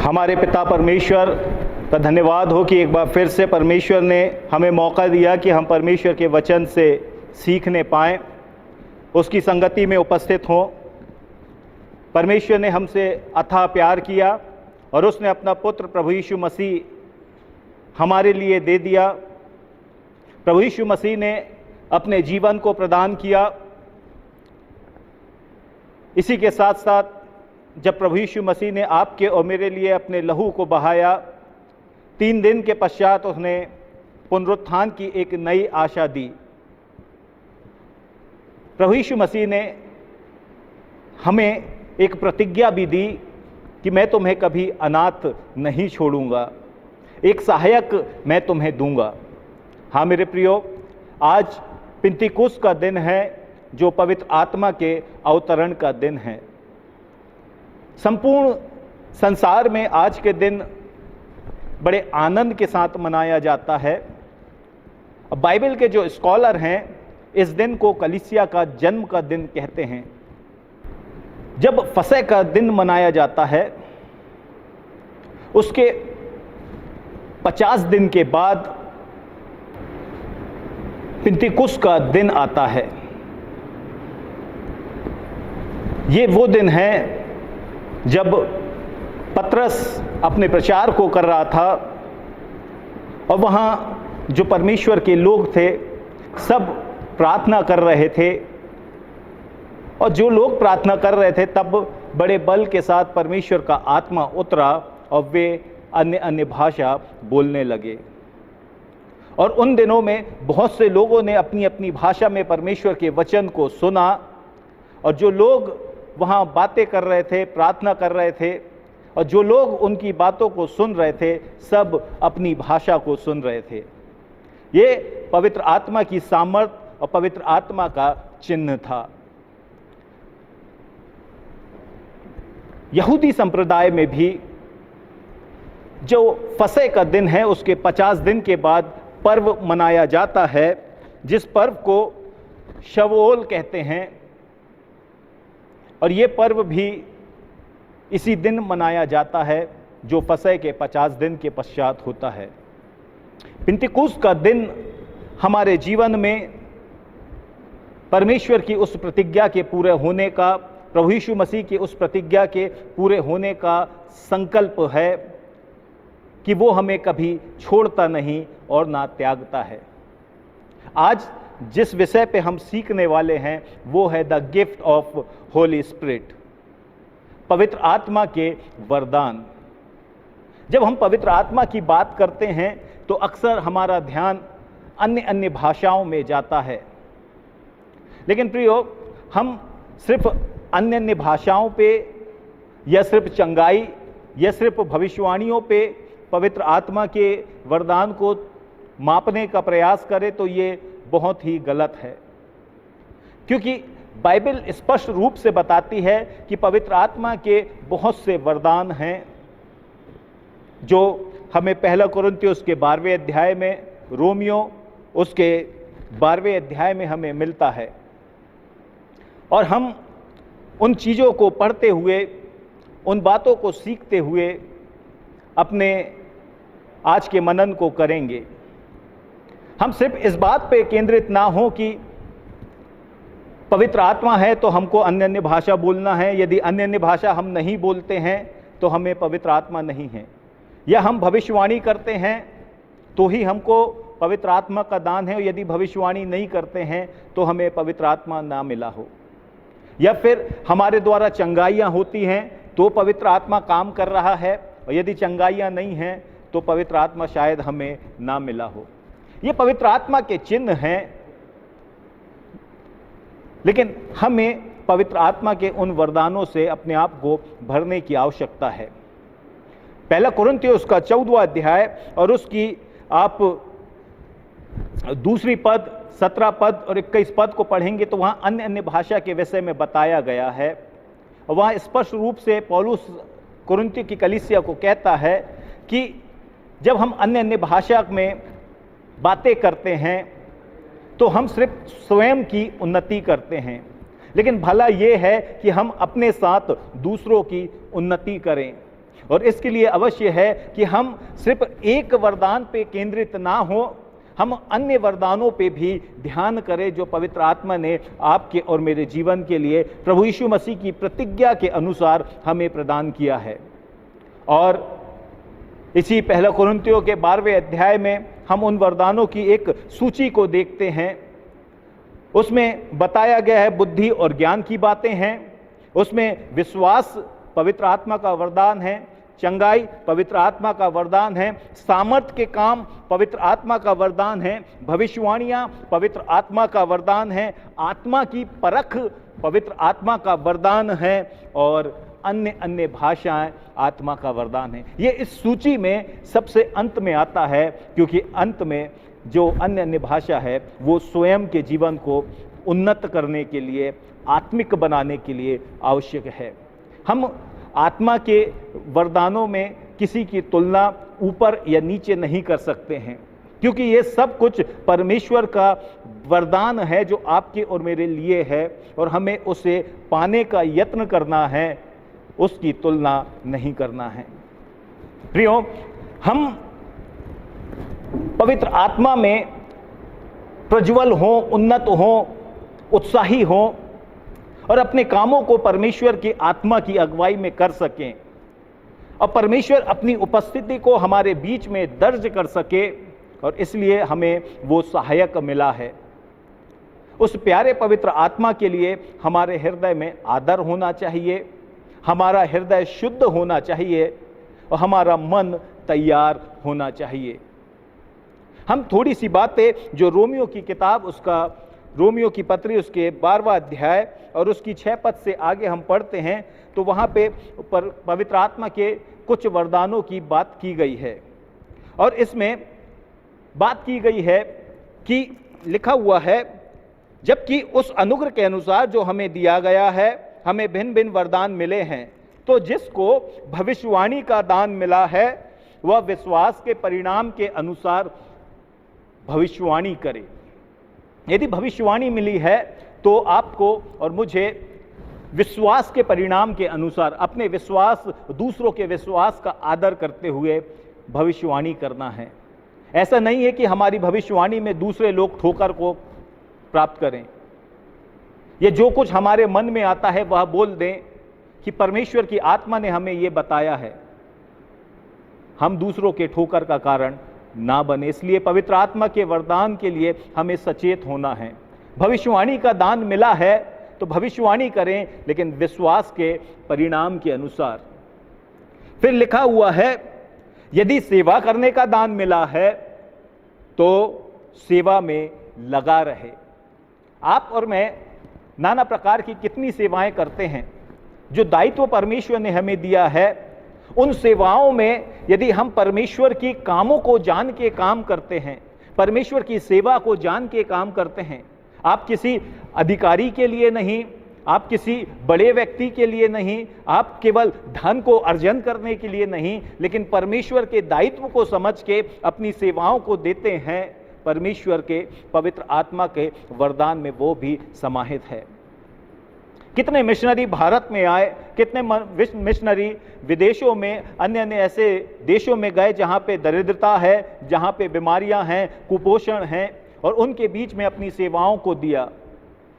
हमारे पिता परमेश्वर का धन्यवाद हो कि एक बार फिर से परमेश्वर ने हमें मौका दिया कि हम परमेश्वर के वचन से सीखने पाएँ, उसकी संगति में उपस्थित हों। परमेश्वर ने हमसे अथाह प्यार किया और उसने अपना पुत्र प्रभु यीशु मसीह हमारे लिए दे दिया। प्रभु यीशु मसीह ने अपने जीवन को प्रदान किया। इसी के साथ साथ जब प्रभु यीशु मसीह ने आपके और मेरे लिए अपने लहू को बहाया, 3 दिन के पश्चात उसने पुनरुत्थान की एक नई आशा दी। प्रभु यीशु मसीह ने हमें एक प्रतिज्ञा भी दी कि मैं तुम्हें कभी अनाथ नहीं छोड़ूंगा, एक सहायक मैं तुम्हें दूंगा। हाँ मेरे प्रियो, आज पिंतीकुस्त का दिन है जो पवित्र आत्मा के अवतरण का दिन है। संपूर्ण संसार में आज के दिन बड़े आनंद के साथ मनाया जाता है। बाइबल के जो स्कॉलर हैं इस दिन को कलीसिया का जन्म का दिन कहते हैं। जब फसह का दिन मनाया जाता है उसके 50 दिन के बाद पिंतीकुस्त का दिन आता है। ये वो दिन है जब पतरस अपने प्रचार को कर रहा था और वहाँ जो परमेश्वर के लोग थे सब प्रार्थना कर रहे थे, और जो लोग प्रार्थना कर रहे थे तब बड़े बल के साथ परमेश्वर का आत्मा उतरा और वे अन्य अन्य भाषा बोलने लगे। और उन दिनों में बहुत से लोगों ने अपनी अपनी भाषा में परमेश्वर के वचन को सुना, और जो लोग वहाँ बातें कर रहे थे, प्रार्थना कर रहे थे, और जो लोग उनकी बातों को सुन रहे थे सब अपनी भाषा को सुन रहे थे। ये पवित्र आत्मा की सामर्थ और पवित्र आत्मा का चिन्ह था। यहूदी संप्रदाय में भी जो फसह का दिन है उसके 50 दिन के बाद पर्व मनाया जाता है, जिस पर्व को शवोल कहते हैं, और ये पर्व भी इसी दिन मनाया जाता है जो फसह के 50 दिन के पश्चात होता है। पिंतीकुस्त का दिन हमारे जीवन में परमेश्वर की उस प्रतिज्ञा के पूरे होने का, प्रभु यीशु मसीह की उस प्रतिज्ञा के पूरे होने का संकल्प है कि वो हमें कभी छोड़ता नहीं और ना त्यागता है। आज जिस विषय पे हम सीखने वाले हैं वो है the gift of Holi spirit, पवित्र आत्मा के वरदान। जब हम पवित्र आत्मा की बात करते हैं तो अक्सर हमारा ध्यान अन्य अन्य भाषाओं में जाता है, लेकिन प्रियो, हम सिर्फ अन्य अन्य भाषाओं पे या सिर्फ चंगाई या सिर्फ भविष्यवाणियों पे पवित्र आत्मा के वरदान को मापने का प्रयास करें तो ये बहुत ही गलत है, क्योंकि बाइबल स्पष्ट रूप से बताती है कि पवित्र आत्मा के बहुत से वरदान हैं जो हमें 1 कुरिन्थियों के 12वें अध्याय में, रोमियो उसके 12वें अध्याय में हमें मिलता है। और हम उन चीज़ों को पढ़ते हुए, उन बातों को सीखते हुए अपने आज के मनन को करेंगे। हम सिर्फ इस बात पे केंद्रित ना हो कि पवित्र आत्मा है तो हमको अन्य अन्य भाषा बोलना है, यदि अन्य अन्य भाषा हम नहीं बोलते हैं तो हमें पवित्र आत्मा नहीं है, या हम भविष्यवाणी करते हैं तो ही हमको पवित्र आत्मा का दान है, और यदि भविष्यवाणी नहीं करते हैं तो हमें पवित्र आत्मा ना मिला हो, या फिर हमारे द्वारा चंगाइयाँ होती हैं तो पवित्र आत्मा काम कर रहा है, और यदि चंगाइयाँ नहीं हैं तो पवित्र आत्मा शायद हमें ना मिला हो। ये पवित्र आत्मा के चिन्ह हैं, लेकिन हमें पवित्र आत्मा के उन वरदानों से अपने आप को भरने की आवश्यकता है। 1 कुरिन्थियों उसका 14वां अध्याय और उसकी आप 2 पद, 17 पद और 21 पद को पढ़ेंगे तो वहाँ अन्य अन्य भाषा के विषय में बताया गया है। और वहाँ स्पष्ट रूप से पौलुस कुरिन्थियों की कलीसिया को कहता है कि जब हम अन्य अन्य भाषा में बातें करते हैं तो हम सिर्फ स्वयं की उन्नति करते हैं, लेकिन भला ये है कि हम अपने साथ दूसरों की उन्नति करें। और इसके लिए अवश्य है कि हम सिर्फ एक वरदान पे केंद्रित ना हो, हम अन्य वरदानों पे भी ध्यान करें जो पवित्र आत्मा ने आपके और मेरे जीवन के लिए प्रभु यीशु मसीह की प्रतिज्ञा के अनुसार हमें प्रदान किया है। और इसी पहला कुरिन्थियों के 12वें अध्याय में हम उन वरदानों की एक सूची को देखते हैं। उसमें बताया गया है बुद्धि और ज्ञान की बातें हैं, उसमें विश्वास पवित्र आत्मा का वरदान है, चंगाई पवित्र आत्मा का वरदान है, सामर्थ्य के काम पवित्र आत्मा का वरदान है, भविष्यवाणियां पवित्र आत्मा का वरदान है, आत्मा की परख पवित्र आत्मा का वरदान है और अन्य अन्य भाषाएं आत्मा का वरदान है। ये इस सूची में सबसे अंत में आता है, क्योंकि अंत में जो अन्य अन्य भाषा है वो स्वयं के जीवन को उन्नत करने के लिए, आत्मिक बनाने के लिए आवश्यक है। हम आत्मा के वरदानों में किसी की तुलना ऊपर या नीचे नहीं कर सकते हैं, क्योंकि ये सब कुछ परमेश्वर का वरदान है जो आपके और मेरे लिए है और हमें उसे पाने का यत्न करना है, उसकी तुलना नहीं करना है। प्रियो, हम पवित्र आत्मा में प्रज्वल हों, उन्नत हों, उत्साही हों और अपने कामों को परमेश्वर की आत्मा की अगुवाई में कर सकें और परमेश्वर अपनी उपस्थिति को हमारे बीच में दर्ज कर सके, और इसलिए हमें वो सहायक मिला है। उस प्यारे पवित्र आत्मा के लिए हमारे हृदय में आदर होना चाहिए, हमारा हृदय शुद्ध होना चाहिए और हमारा मन तैयार होना चाहिए। हम थोड़ी सी बातें जो रोमियो की किताब, उसका रोमियो की पत्री उसके 12वां अध्याय और उसकी 6 पद से आगे हम पढ़ते हैं, तो वहाँ पे पवित्र आत्मा के कुछ वरदानों की बात की गई है। और इसमें बात की गई है कि लिखा हुआ है, जबकि उस अनुग्रह के अनुसार जो हमें दिया गया है, हमें भिन्न भिन्न वरदान मिले हैं, तो जिसको भविष्यवाणी का दान मिला है वह विश्वास के परिणाम के अनुसार भविष्यवाणी करे। यदि भविष्यवाणी मिली है तो आपको और मुझे विश्वास के परिणाम के अनुसार अपने विश्वास, दूसरों के विश्वास का आदर करते हुए भविष्यवाणी करना है। ऐसा नहीं है कि हमारी भविष्यवाणी में दूसरे लोग ठोकर को प्राप्त करें, ये जो कुछ हमारे मन में आता है वह बोल दें कि परमेश्वर की आत्मा ने हमें यह बताया है, हम दूसरों के ठोकर का कारण ना बने। इसलिए पवित्र आत्मा के वरदान के लिए हमें सचेत होना है। भविष्यवाणी का दान मिला है तो भविष्यवाणी करें, लेकिन विश्वास के परिणाम के अनुसार। फिर लिखा हुआ है, यदि सेवा करने का दान मिला है तो सेवा में लगा रहे। आप और मैं नाना प्रकार की कितनी सेवाएं करते हैं। जो दायित्व परमेश्वर ने हमें दिया है, उन सेवाओं में यदि हम परमेश्वर की कामों को जान के काम करते हैं, परमेश्वर की सेवा को जान के काम करते हैं, आप किसी अधिकारी के लिए नहीं, आप किसी बड़े व्यक्ति के लिए नहीं, आप केवल धन को अर्जन करने के लिए नहीं, लेकिन परमेश्वर के दायित्व को समझ के अपनी सेवाओं को देते हैं, परमेश्वर के पवित्र आत्मा के वरदान में वो भी समाहित है। कितने मिशनरी भारत में आए, कितने मिशनरी विदेशों में, अन्य अन्य ऐसे देशों में गए जहाँ पे दरिद्रता है, जहाँ पे बीमारियाँ हैं, कुपोषण हैं, और उनके बीच में अपनी सेवाओं को दिया,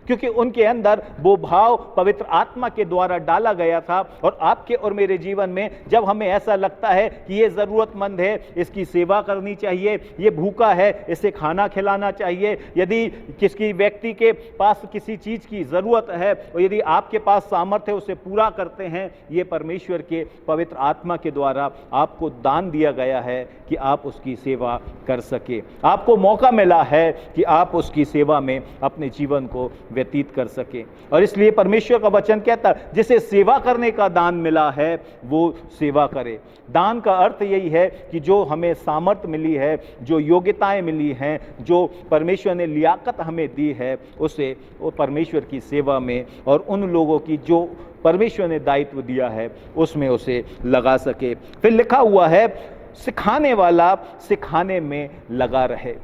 क्योंकि उनके अंदर वो भाव पवित्र आत्मा के द्वारा डाला गया था। और आपके और मेरे जीवन में जब हमें ऐसा लगता है कि ये ज़रूरतमंद है, इसकी सेवा करनी चाहिए, ये भूखा है, इसे खाना खिलाना चाहिए, यदि किसी व्यक्ति के पास किसी चीज़ की ज़रूरत है और यदि आपके पास सामर्थ्य है, उसे पूरा करते हैं। ये परमेश्वर के पवित्र आत्मा के द्वारा आपको दान दिया गया है कि आप उसकी सेवा कर सके। आपको मौका मिला है कि आप उसकी सेवा में अपने जीवन को व्यतीत कर सके। और इसलिए परमेश्वर का वचन कहता है, जिसे सेवा करने का दान मिला है वो सेवा करे। दान का अर्थ यही है कि जो हमें सामर्थ्य मिली है, जो योग्यताएं मिली हैं, जो परमेश्वर ने लियाकत हमें दी है, उसे वो परमेश्वर की सेवा में और उन लोगों की जो परमेश्वर ने दायित्व दिया है उसमें उसे लगा सके। फिर लिखा हुआ है, सिखाने वाला सिखाने में लगा रहे।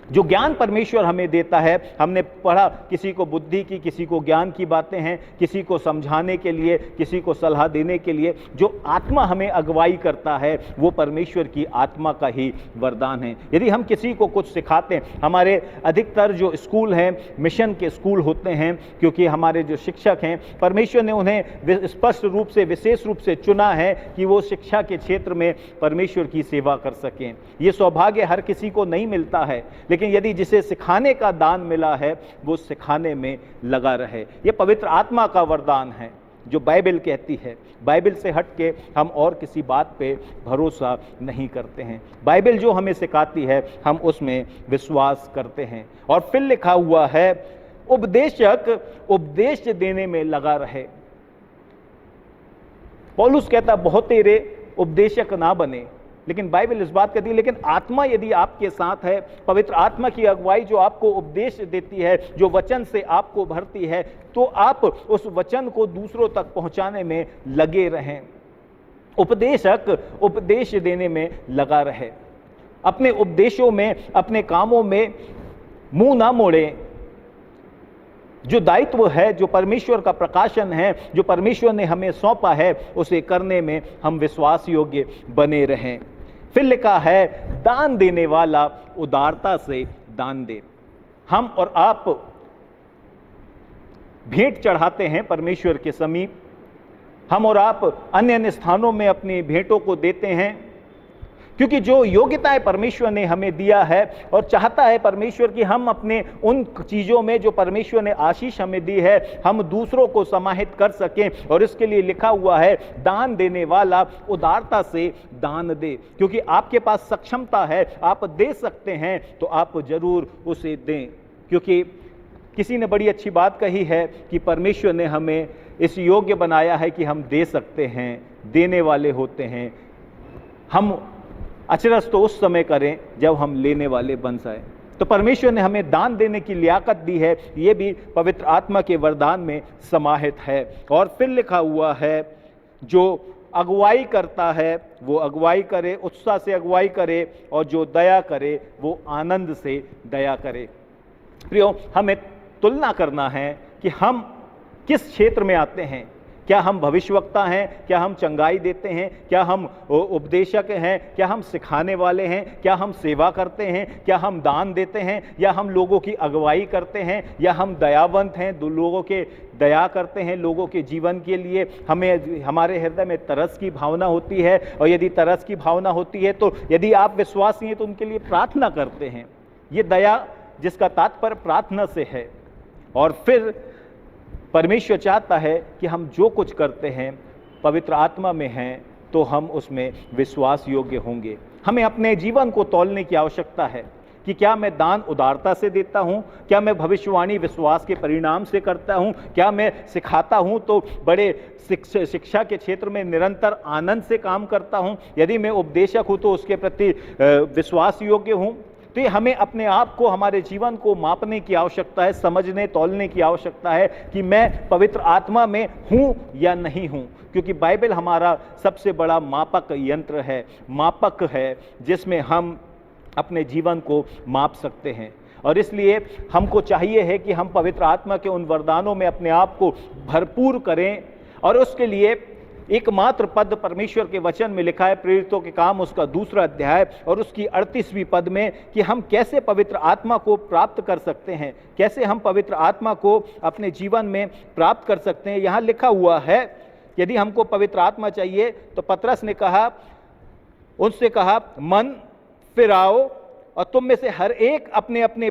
जो ज्ञान परमेश्वर हमें देता है, हमने पढ़ा किसी को बुद्धि की, किसी को ज्ञान की बातें हैं, किसी को समझाने के लिए, किसी को सलाह देने के लिए जो आत्मा हमें अगुवाई करता है वो परमेश्वर की आत्मा का ही वरदान है। यदि हम किसी को कुछ सिखाते हैं, हमारे अधिकतर जो स्कूल हैं मिशन के स्कूल होते हैं, क्योंकि हमारे जो शिक्षक हैं परमेश्वर ने उन्हें स्पष्ट रूप से, विशेष रूप से चुना है कि वो शिक्षा के क्षेत्र में परमेश्वर की सेवा कर सकें। ये सौभाग्य हर किसी को नहीं मिलता है, लेकिन यदि जिसे सिखाने का दान मिला है वो सिखाने में लगा रहे। ये पवित्र आत्मा का वरदान है जो बाइबल कहती है। बाइबल से हट के हम और किसी बात पे भरोसा नहीं करते हैं। बाइबल जो हमें सिखाती है हम उसमें विश्वास करते हैं। और फिर लिखा हुआ है उपदेशक उपदेश देने में लगा रहे। पौलुस कहता बहुत तेरे उपदेशक ना बने, लेकिन बाइबल इस बात कहती है लेकिन आत्मा यदि आपके साथ है, पवित्र आत्मा की अगुवाई जो आपको उपदेश देती है, जो वचन से आपको भरती है, तो आप उस वचन को दूसरों तक पहुंचाने में लगे रहें। उपदेशक उपदेश देने में लगा रहे। अपने उपदेशों में, अपने कामों में मुंह ना मोड़े। जो दायित्व है, जो परमेश्वर का प्रकाशन है, जो परमेश्वर ने हमें सौंपा है, उसे करने में हम विश्वास योग्य बने रहें। फिर लिखा है दान देने वाला उदारता से दान दे। हम और आप भेंट चढ़ाते हैं परमेश्वर के समीप। हम और आप अन्य अन्य स्थानों में अपनी भेंटों को देते हैं, क्योंकि जो योग्यताएं परमेश्वर ने हमें दिया है और चाहता है परमेश्वर कि हम अपने उन चीज़ों में जो परमेश्वर ने आशीष हमें दी है हम दूसरों को समाहित कर सकें। और इसके लिए लिखा हुआ है दान देने वाला उदारता से दान दे। क्योंकि आपके पास सक्षमता है, आप दे सकते हैं, तो आप जरूर उसे दें। क्योंकि किसी ने बड़ी अच्छी बात कही है कि परमेश्वर ने हमें इस योग्य बनाया है कि हम दे सकते हैं, देने वाले होते हैं। हम अचरज तो उस समय करें जब हम लेने वाले बन जाए। तो परमेश्वर ने हमें दान देने की लियाकत दी है, ये भी पवित्र आत्मा के वरदान में समाहित है। और फिर लिखा हुआ है जो अगुवाई करता है वो अगुवाई करे, उत्साह से अगुवाई करे, और जो दया करे वो आनंद से दया करे। प्रियो, हमें तुलना करना है कि हम किस क्षेत्र में आते हैं। क्या हम भविष्यवक्ता हैं? क्या हम चंगाई देते हैं? क्या हम उपदेशक हैं? क्या हम सिखाने वाले हैं? क्या हम सेवा करते हैं? क्या हम दान देते हैं? या हम लोगों की अगुवाई करते हैं? या हम दयावंत हैं, लोगों के दया करते हैं लोगों के जीवन के लिए? हमें हमारे हृदय में तरस की भावना होती है, और यदि तरस की भावना होती है तो यदि आप विश्वासी हैं तो उनके लिए प्रार्थना करते हैं। ये दया जिसका तात्पर्य प्रार्थना से है। और फिर परमेश्वर चाहता है कि हम जो कुछ करते हैं पवित्र आत्मा में हैं तो हम उसमें विश्वास योग्य होंगे। हमें अपने जीवन को तौलने की आवश्यकता है कि क्या मैं दान उदारता से देता हूं? क्या मैं भविष्यवाणी विश्वास के परिणाम से करता हूं? क्या मैं सिखाता हूं तो बड़े शिक्षा के क्षेत्र में निरंतर आनंद से काम करता हूं? यदि मैं उपदेशक हूं तो उसके प्रति विश्वास योग्य हूं? तो ये हमें अपने आप को, हमारे जीवन को मापने की आवश्यकता है, समझने तौलने की आवश्यकता है कि मैं पवित्र आत्मा में हूँ या नहीं हूँ। क्योंकि बाइबल हमारा सबसे बड़ा मापक यंत्र है, मापक है, जिसमें हम अपने जीवन को माप सकते हैं। और इसलिए हमको चाहिए है कि हम पवित्र आत्मा के उन वरदानों में अपने आप को भरपूर करें। और उसके लिए एकमात्र पद परमेश्वर के वचन में लिखा है, प्रेरितों के काम उसका 2 अध्याय और उसकी 38वीं पद में, कि हम कैसे पवित्र आत्मा को प्राप्त कर सकते हैं, कैसे हम पवित्र आत्मा को अपने जीवन में प्राप्त कर सकते हैं। यहाँ लिखा हुआ है यदि हमको पवित्र आत्मा चाहिए तो पतरस ने कहा, उनसे कहा, मन फिराओ और तुम में से हर एक अपने अपने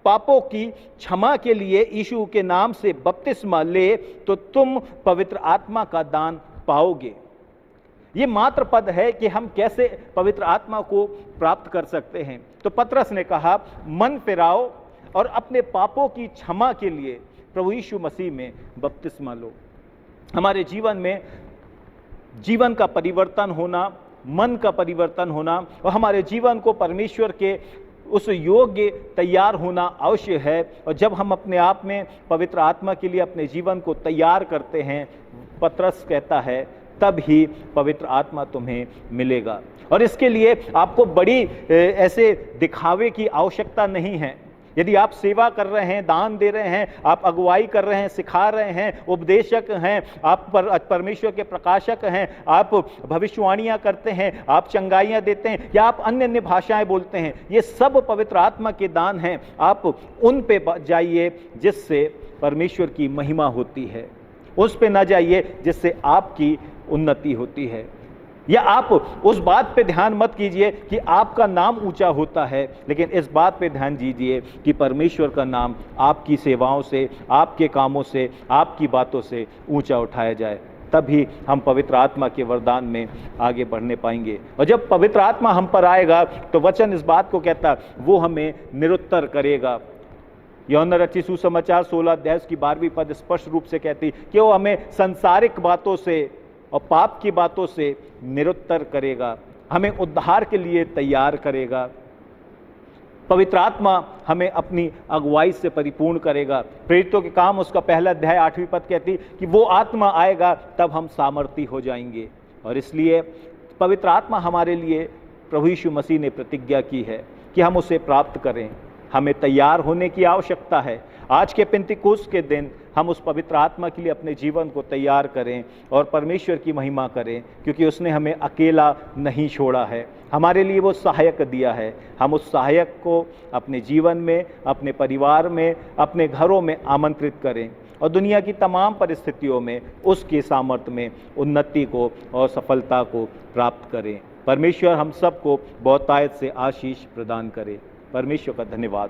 पापों की क्षमा के लिए यीशु के नाम से बपतिस्मा ले, तो तुम पवित्र आत्मा का दान पाओगे। ये मात्र पद है कि हम कैसे पवित्र आत्मा को प्राप्त कर सकते हैं। तो पतरस ने कहा, मन फिराओ और अपने पापों की क्षमा के लिए प्रभु यीशु मसीह में बपतिस्मा लो। हमारे जीवन में जीवन का परिवर्तन होना, मन का परिवर्तन होना और हमारे जीवन को परमेश्वर के उस योग्य तैयार होना अवश्य है। और जब हम अपने आप में पवित्र आत्मा के लिए अपने जीवन को तैयार करते हैं, पतरस कहता है तब ही पवित्र आत्मा तुम्हें मिलेगा। और इसके लिए आपको बड़ी ऐसे दिखावे की आवश्यकता नहीं है। यदि आप सेवा कर रहे हैं, दान दे रहे हैं, आप अगुवाई कर रहे हैं, सिखा रहे हैं, उपदेशक हैं, आप परमेश्वर के प्रकाशक हैं, आप भविष्यवाणियां करते हैं, आप चंगाइयां देते हैं, या आप अन्य अन्य भाषाएं बोलते हैं, ये सब पवित्र आत्मा के दान हैं। आप उन पे जाइए जिससे परमेश्वर की महिमा होती है, उस पे ना जाइए जिससे आपकी उन्नति होती है। या आप उस बात पे ध्यान मत कीजिए कि आपका नाम ऊंचा होता है, लेकिन इस बात पे ध्यान दीजिए कि परमेश्वर का नाम आपकी सेवाओं से, आपके कामों से, आपकी बातों से ऊंचा उठाया जाए। तभी हम पवित्र आत्मा के वरदान में आगे बढ़ने पाएंगे। और जब पवित्र आत्मा हम पर आएगा तो वचन इस बात को कहता, वो हमें निरुत्तर करेगा। यूहन्ना रचित सुसमाचार 16 अध्याय की 12वीं पद स्पष्ट रूप से कहती कि वो हमें संसारिक बातों से और पाप की बातों से निरुत्तर करेगा, हमें उद्धार के लिए तैयार करेगा। पवित्र आत्मा हमें अपनी अगुवाई से परिपूर्ण करेगा। प्रेरितों के काम उसका पहला अध्याय 8वीं पद कहती कि वो आत्मा आएगा तब हम सामर्थी हो जाएंगे। और इसलिए पवित्र आत्मा हमारे लिए प्रभु यीशु मसीह ने प्रतिज्ञा की है कि हम उसे प्राप्त करें। हमें तैयार होने की आवश्यकता है। आज के पेंतिकुस्त के दिन हम उस पवित्र आत्मा के लिए अपने जीवन को तैयार करें और परमेश्वर की महिमा करें, क्योंकि उसने हमें अकेला नहीं छोड़ा है, हमारे लिए वो सहायक दिया है। हम उस सहायक को अपने जीवन में, अपने परिवार में, अपने घरों में आमंत्रित करें और दुनिया की तमाम परिस्थितियों में उसके सामर्थ्य में उन्नति को और सफलता को प्राप्त करें। परमेश्वर हम सबको बहुतायत से आशीष प्रदान करे। परमेश्वर का धन्यवाद।